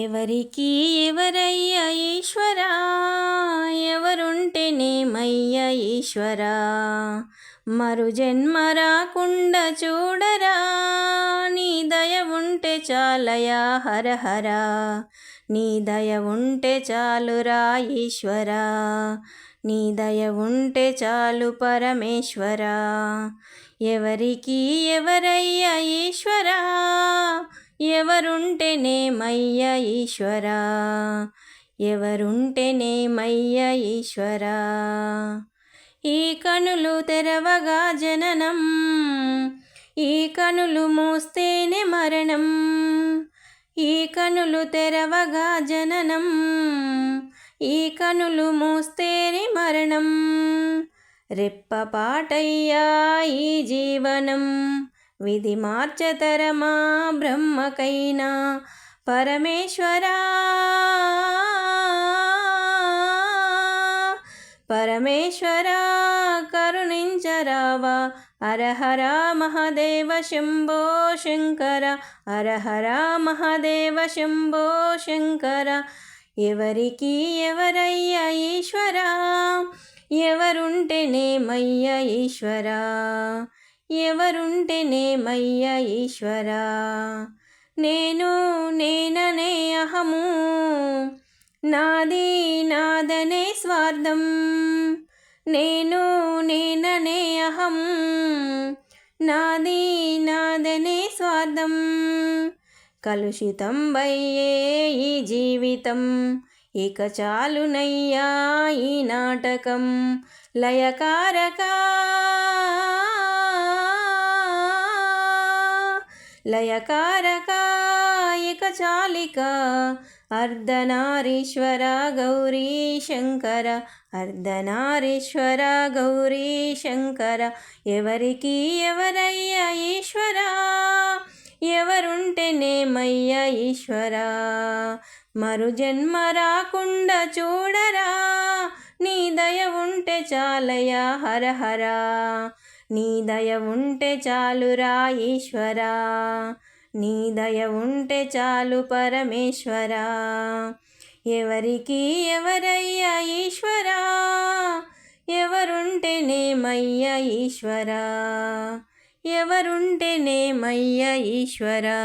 ఎవరికి ఎవరయ్యా ఈశ్వరా, ఎవరుంటేనేమయ్యా ఈశ్వరా, మరు జన్మ రాకుండా చూడరా, నీ దయ ఉంటే చాలయా హరహరా, నీ దయ ఉంటే చాలురా ఈశ్వరా, నీ దయ ఉంటే చాలు పరమేశ్వరా. ఎవరికి ఎవరయ్యా ఈశ్వరా, ఎవరుంటేనేమయ్యా ఈశ్వరా, ఎవరుంటేనేమయ్యా ఈశ్వరా. ఈ కనులు తెరవగా జననం, ఈ కనులు మూస్తేనే మరణం, ఈ కనులు తెరవగా జననం, ఈ కనులు మూస్తేనే మరణం. రెప్పపాటయ్యా ఈ జీవనం, విధి మార్చతరమా బ్రహ్మకైనా పరమేశ్వరా, పరమేశ్వరా కరుణించరావా. హరహర మహదేవ శంభో శంకర, హరహర మహదేవ శంభో శంకర. ఎవరికి ఎవరయ్యా ఈశ్వరా, ఎవరుంటేనేమయ్యా ఈశ్వరా, ఎవరుంటేనేమయ్యా ఈశ్వరా. నేను నేననే అహము, నాది నాదనే స్వార్థం, నేను నేననే అహం, నాది నాదనే స్వార్థం. కలుషితం వయ్యే ఈ జీవితం, ఇక చాలునయ్యా ఈ నాటకం. లయకారకా లయకారకా ఇక చాలిక, అర్ధనారీశ్వర గౌరీ శంకర, అర్ధనారీశ్వర గౌరీ శంకర. ఎవరికి ఎవరయ్యా ఈశ్వరా, ఎవరుంటేనేమయ్యా ఈశ్వరా, మరు జన్మ రాకుండా చూడరా, నీ దయ ఉంటే చాలయా హరహరా, నీ దయ ఉంటే చాలురా ఈశ్వరా, నీ దయ ఉంటే చాలు పరమేశ్వరా. ఎవరికి ఎవరయ్యా ఈశ్వరా, ఎవరుంటేనేమయ్యా ఈశ్వరా, ఎవరుంటేనేమయ్యా ఈశ్వరా.